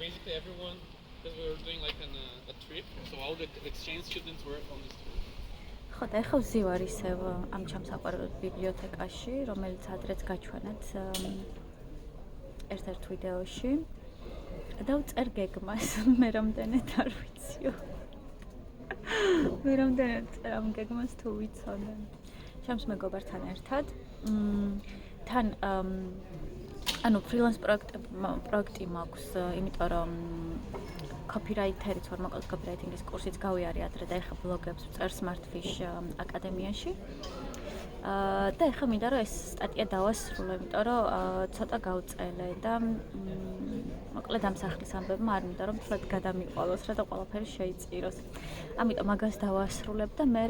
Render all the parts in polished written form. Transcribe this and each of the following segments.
basically everyone, because we were doing like a trip, so all the exchange students were on this trip. ხო და ეხლა ვზივარ ისევ ამ ჩამსაყვარებლად ბიბლიოთეკაში, რომელიც ადრეც გაჩვენეთ ერთ-ერთ ვიდეოში. და ვწერ გეგმას, მე რამდენად არ ვიციო. მე რამდენად წერ ამ გეგმას თუ ვიცოდე. ჩემს მეგობართან ერთად. თან ანუ ფრილანს პროექტი მაქვს, იმიტომ რომ copywriter-იც ვარ, მოკლედ copywriting-ის კურსიც გავიარე ადრე და ეხლა ბლოგებს ვწერ Smartfish აკადემიაში. და ეხლა მინდა რომ ეს სტატია დავასრულო, იმიტომ რომ ცოტა გავწელე და მოკლედ ამ სახლის ამბებმა არ მინდა რომ თლად გადამიყოლოს რა და ყველაფერი შეიწიროს. ამიტომ მაგას დავასრულებ და მე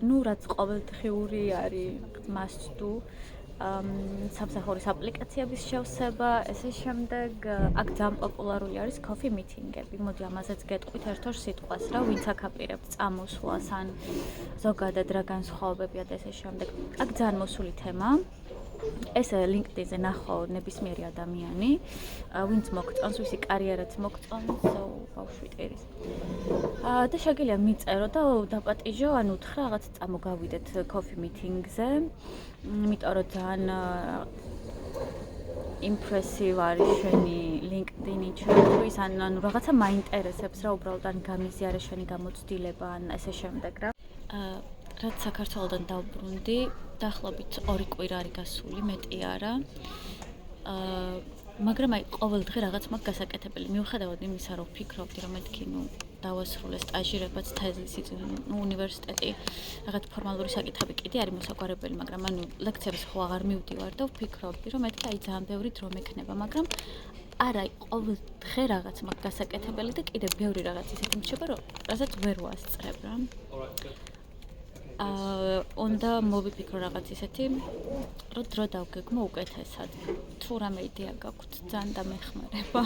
ნუ რაც ყოველდღიური არის must do სამსახურის აპლიკაციების შევსება, ესე შემდეგ აქ ძალიან პოპულარული არის coffee meeting-ები. მოდი ამაზეც გეტყვით ერთ-ორ სიტყვას რა, ვინც აკაპირებთ წამოსვლას ან ზოგადად რა განსხვავებებია და ესე შემდეგ. აქ ძალიან მოსული თემაა. ეს LinkedIn-ზე ნახო ნებისმიერი ადამიანი, ვინც მოგწონს, ვისი კარიერაც მოგწონს, ბავშვი ტერის. და შეგიძლია მიწერო და დაპატიჟო, ან უთხრა რაღაც წამოგავიდეთ coffee meeting-ზე. იმიტომ რომ ძალიან impressive არის შენი LinkedIn-ი ჩვენთვის, ანუ რაღაცა მაინტერესებს რა, უბრალოდ ან გამიზიარე შენი გამოცდილება, ან ესე შემდეგ რა. რაც საქართველოდან დავბრუნდი, დაახლოებით 2 კვირა არის გასული, მეტი არა. მაგრამ აი ყოველდღე რაღაც მაქვს გასაკეთებელი. მიუხედავად იმისა, რომ ვფიქრობდი, რომ მეთქი დავასრულე სტაჟირებაც, თეზისი, უნივერსიტეტი, რაღაც ფორმალური საკითხები კიდე არის მოსაგვარებელი, მაგრამ ანუ ლექციებს ხო აღარ მივდივარ და ვფიქრობდი, რომ მეთქი აი ძალიან ბევრი დრო მექნება, მაგრამ არა, ყოველდღე რაღაც მაქვს გასაკეთებელი და კიდე ბევრი რაღაც ისეთი მრჩება, რასაც ვერ ვასწრებ რა. უნდა მოვიფიქრო რაღაც ისეთი, რომ დრო დავგეგმო უკეთესად. თუ რამე იდეა გაქვთ, ძალიან დამეხმარება.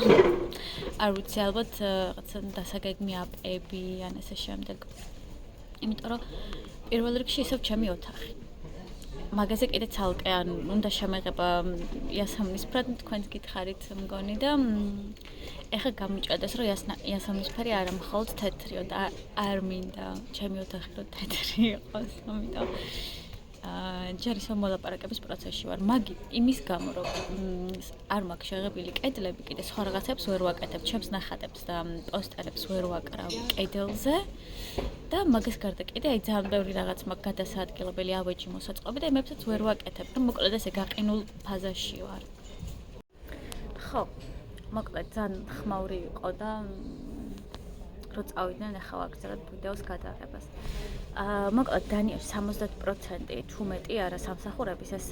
არ ვიცი, ალბათ რაღაცა დასაგეგმი აპები ან ესე შემდეგ. იმიტომ რომ პირველ რიგში ისევ ჩემი ოთახი. მაგაზე კიდე ცალკე ან უნდა შემეღება იასამნისფრად, თქვენც გითხარით მგონი და ეხლა გამიჭედეს, რომ იასამნისფერი არა მხოლოდ თეთრიო და არ მინდა ჩემი ოთახი რომ თეთრი იყოს, ამიტომ ჯერ ისევ მოლაპარაკების პროცესში ვარ. იმის გამო, რომ არ მაქვს შეღებილი კედლები, კიდე სხვა რაღაცებს ვერ ვაკეთებ, ჩემს ნახატებს და პოსტერებს ვერ ვაკრავ კედელზე. და მაგას გარდა კიდე აი ძალიან ბევრი რაღაც მაქვს გადასაადგილებელი ავეჯი მოსაწყობი და იმებსაც ვერ ვაკეთებ. და მოკლედ ესე გაყინულ ფაზაში ვარ. ხო, მოკლედ ძალიან ხმაური იყო და რო წავიდნენ ახლა ვაგრძელებ ვიდეოს გადაღებას. მოკლედ დანიაში 70% თუ მეტი არა სამსახურების ეს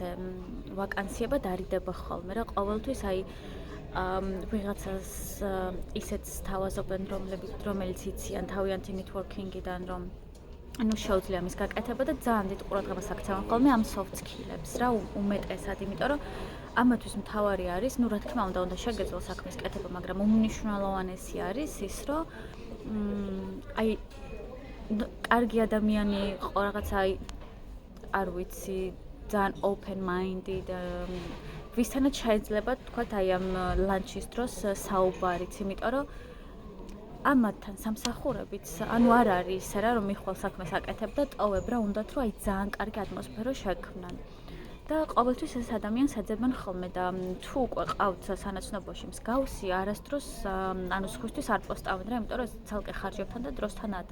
ვაკანსიება დარიდება ხოლმე რა ყოველთვის აი ვიღაცას ისეთ სთავაზობენ რომელიც იციან თავიანთი networking-იდან რომ ანუ შეუძლია მის გაკეთება და ძალიან დიდ ყურადღებას აქცევენ ხოლმე ამ soft skill-ებს რა უმეტესად, იმიტომ რომ ამათვის მთავარი არის, რა თქმა უნდა შეგეძლო საქმის კეთება, მაგრამ უმნიშვნელოვანესი არის ის, რომ აი კარგი ადამიანი იყო რაღაცა არ ვიცი, ძალიან open minded ვისთანაც შეიძლება თქვათ აი ამ ლანჩის დროს საუბარიც, იმიტომ რომ ამათთან სამსახურებით, ანუ არ არის ისე რა, რომ მიხვალ საქმეს აკეთებ და ტოვებ რა, უნდათ რომ აი ძალიან კარგი ატმოსფერო შექმნან. და ყოველთვის ეს ადამიანს აძებენ ხოლმე და თუ უკვე ყავთ სანაცნობოში მსგავსი, არასდროს ანუ სხვისთვის არ პოსტავენ რა, იმიტომ რომ ცალკე ხარჯებთან და დროსთანაა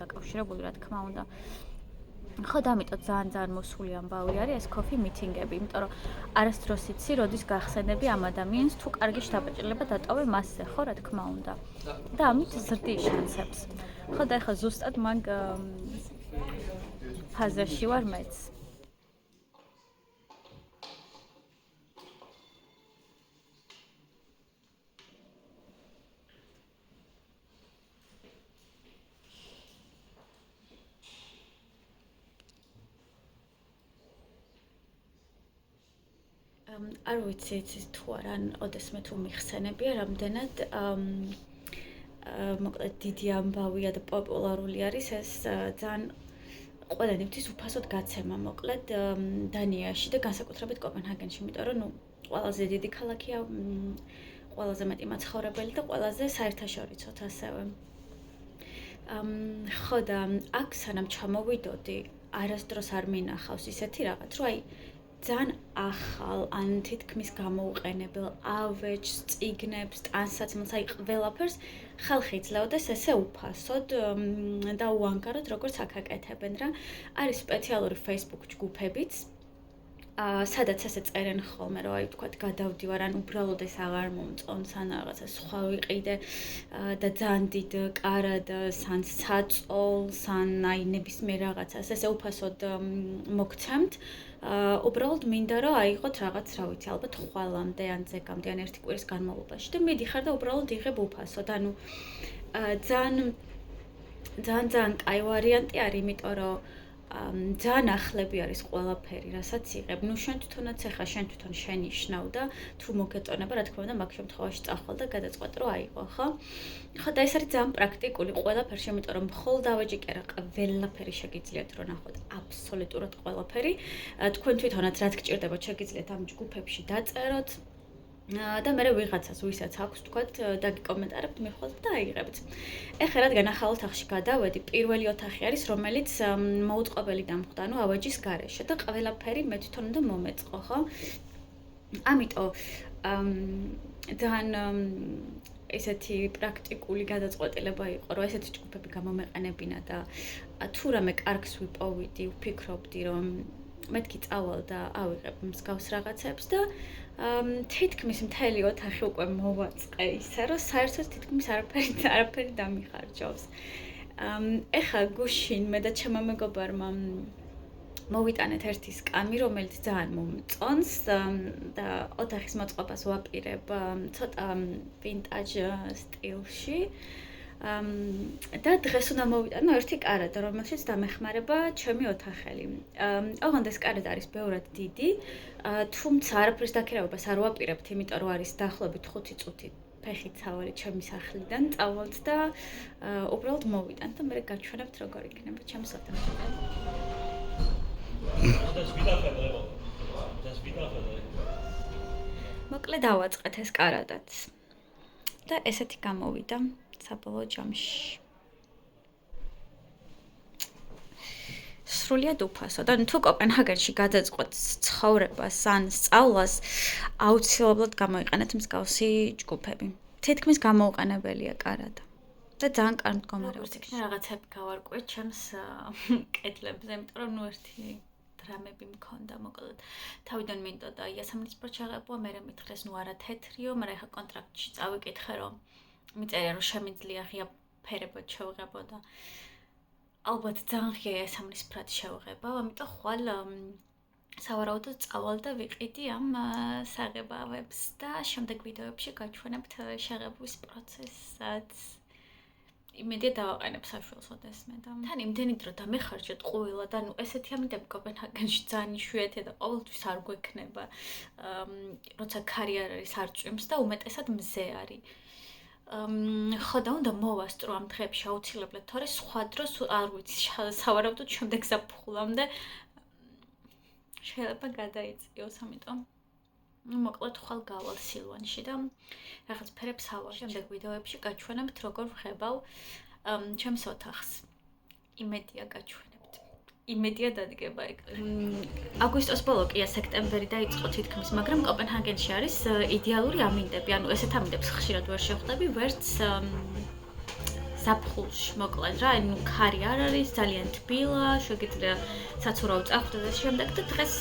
დაკავშირებული, რა თქმა უნდა. ხო და ამიტომ ძალიან მოსული ამბავი არის ეს coffee meeting-ები, იმიტომ რომ არასდროს იცი, როდის გახსენები ამ ადამიანს, თუ კარგი შთაბეჭდილება დატოვე მასზე, ხო, რა თქმა უნდა. და ამით ზრდი შანსებს. ხო და ეხლა ზუსტად მაგ ფაზაში ვარ მეც. არ ვიცი იცის თუ არა, ან ოდესმე თუ მიხსენებია, რამდენად მოკლედ დიდი ამბავია და პოპულარული არის ეს ძალიან ყველანაირად უფასოდ გაცემა მოკლედ დანიაში და განსაკუთრებით კოპენჰაგენში, იმიტომ რომ ყველაზე დიდი ქალაქია ყველაზე მეტი მაცხოვრებელი და ყველაზე საერთაშორისოც ასევე. ხო და აქ სანამ ჩამოვიდოდი, არასდროს არ მინახავს ისეთი რაღაც, რომ აი ძალიან ახალ ან თითქმის გამოუყენებელ ავეჯს, წიგნებს, ტანსაცმელს, აი ყველაფერს ხალხი იძლეოდეს ესე უფასოდ და უანგაროდ როგორც აქ აკეთებენ რა. არის სპეციალური Facebook ჯგუფებიც, სადაც ესე წერენ ხოლმე, რომ აი ვთქვათ, გადავდივარ, ან უბრალოდ ეს აღარ მომწონს, ან რაღაცა სხვა ვიყიდე და ძალიან დიდ კარადს, ან საწოლს, ან აი ნებისმიერ რაღაცას ესე უფასოდ მოგცემთ. უბრალოდ მინდა რომ აიღოთ რაღაც, რა ვიცი, ალბათ ხვალამდე ან ზეგამდე ან ერთი კვირის განმავლობაში და მიდიხარ და უბრალოდ იღებ უფასოდ. ანუ ძალიან კაი ვარიანტი არის, იმიტომ რომ ძალიან ახლები არის ყველაფერი, რასაც იღებ. ნუ შენ თვითონაც ახლა შენ თვითონ შენიშნავ და თუ მოგეტონება, რა თქმა უნდა, მაგ შემთხვევაში წახვალ და გადაწყვეტ რომ აიღო, ხო? ხო და ეს არის ძალიან პრაქტიკული ყველაფერში, იმიტომ რომ მხოლოდ ავეჯი კი არა, ყველაფერი შეგიძლიათ რომ ნახოთ, აბსოლუტურად ყველაფერი. თქვენ თვითონაც რაც გჭირდებათ, შეგიძლიათ ამ ჯგუფებში დაწეროთ. და მე ვიღაცას ვისაც აქვს თქვათ დაგიკომენტარებთ მიხვალთ და აიღებთ. ეხლა რადგან ახალ ოთახში გადავედი, პირველი ოთახი არის, რომელიც მოუწყობელი დამხვდა, ანუ ავეჯის გარეშე და ყველაფერი მე თვითონ უნდა მომეწყო, ხო? ამიტომ ძალიან ესეთი პრაქტიკული გადაწყვეტილება იყო, რომ ესეთი ჯგუფები გამომეყენებინა და თუ რამე კარგს ვიპოვიდი, ვფიქრობდი, რომ მეთქი წავალ და ავიღებ მსგავს რაღაცებს და თითქმის მთელი ოთახი უკვე მოვაწყე ისე, რომ საერთოდ თითქმის არაფერი დამიხარჯავს. ეხლა გუშინ მე და ჩემმა მეგობარმა მოვიტანეთ ერთი სკამი, რომელიც ძალიან მომწონს და ოთახის მოწყობას ვაპირებ ცოტა ვინტაჟ სტილში. და დღეს უნდა მოვიტანო ერთი კარადა, რომელშიც დამეხმარება ჩემი ოთახელი. ოღონდ ეს კარადა არის ბევრად დიდი, თუმცა არაფრის დაქირავებას არ ვაპირებთ, იმიტომ რომ არის დაახლოებით 5 წუთი ფეხით სავალი ჩემი სახლიდან წავალთ და უბრალოდ მოვიტანთ და მე გაჩვენებთ როგორ იქნება ჩემს ოთახში. მოკლედ დავაწყეთ ეს კარადაც. და ესეთი გამოვიდა საბოლოო ჯამში. სრულიად უფასოდ. ანუ თუ კოპენჰაგენში გადაწყვეტთ ცხოვრებას ან სწავლას, აუცილებლად გამოიყენეთ მსგავსი ჯგუფები. თითქმის გამოუყენებელია კარადა. და ძალიან კარგ მდგომარეობაში. იქნა რაღაცები გავარკვევ ჩემს კედლებზე, იმიტომ რომ ნუ ერთი დრამები მქონდა, მოკლედ. თავიდან მინდოდა იასამნისფრო ჩაღებუა, მე მითხრეს ნუ არა თეთრიო, მაგრამ ეხა კონტრაქტში წავიკითხე, რომ მიწერია რომ შემიძლია ღია ფერებად შევღებო და ალბათ ძალიან ღია იასამნისფრად შევღებავ, ამიტომ ხვალ სავარაუდოდ წავალ და ვიყიდი ამ საღებავებს და შემდეგ ვიდეოებში გაჩვენებთ შეღებვის პროცესსაც. იმედია დავაყენებ საშუალს ოდესმე და თან იმდენი დრო დამეხარჯეთ ყუილა და ნუ ესეთი ამინდები კოპენჰაგენში ძალიან იშვიათია და ყოველთვის არ გვექნება როცა ქარი არ არის არ წვიმს და უმეტესად მზე არის. ხო და უნდა მოვასწრო ამ დღეებში აუცილებლად, თორე სხვა დროს არ ვიცი, სავარაუდოდ შემდეგ საფუხლამდე შეიძლება გადაიწიოს, ამიტომ მოკლედ ხვალ გავალ სილვანში და რაღაც ფერებს ავარ. შემდეგ ვიდეოებში გაჩვენებთ როგორ ვღებავ ჩემს ოთახს. იმედია გაჩვენებთ. იმედია დადგება ეგ. აგვისტოს ბოლო კი სექტემბერი დაიწყო თითქმის, მაგრამ კოპენჰაგენში არის იდეალური ამინდები. ანუ ესეთ ამინდებს ხშირად ვერ შეხვდები, ვერც საფხულში, მოკლედ რა, ანუ ქარი არ არის, ძალიან თბილა, შეგიძლია საცურაო წახვდეთ და შემდეგ და დღეს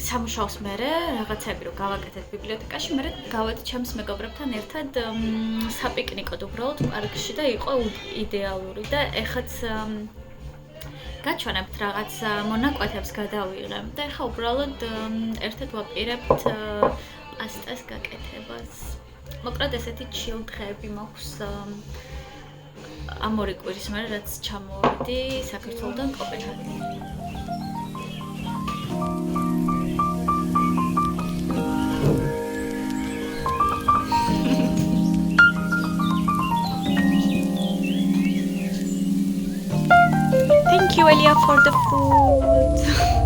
სამუშაოს მერე რაღაცები რო გავაკეთეთ ბიბლიოთეკაში, მერე გავედი ჩემს მეგობრებთან ერთად საპიკნიკოდ უბრალოდ პარკში და იყო იდეალური და ეხაც გაჩვენებთ რაღაც მონაკვეთებს გადავიღებ და ეხა უბრალოდ ერთად ვაპირებთ პასტას გაკეთებას. მოკლედ ესეთი ჩილ დღეები მაქვს ამ 2 კვირის მერე, რაც ჩამოვედი საქართველოდან კოპენჰაგენში. Thank you, Elia, for the food.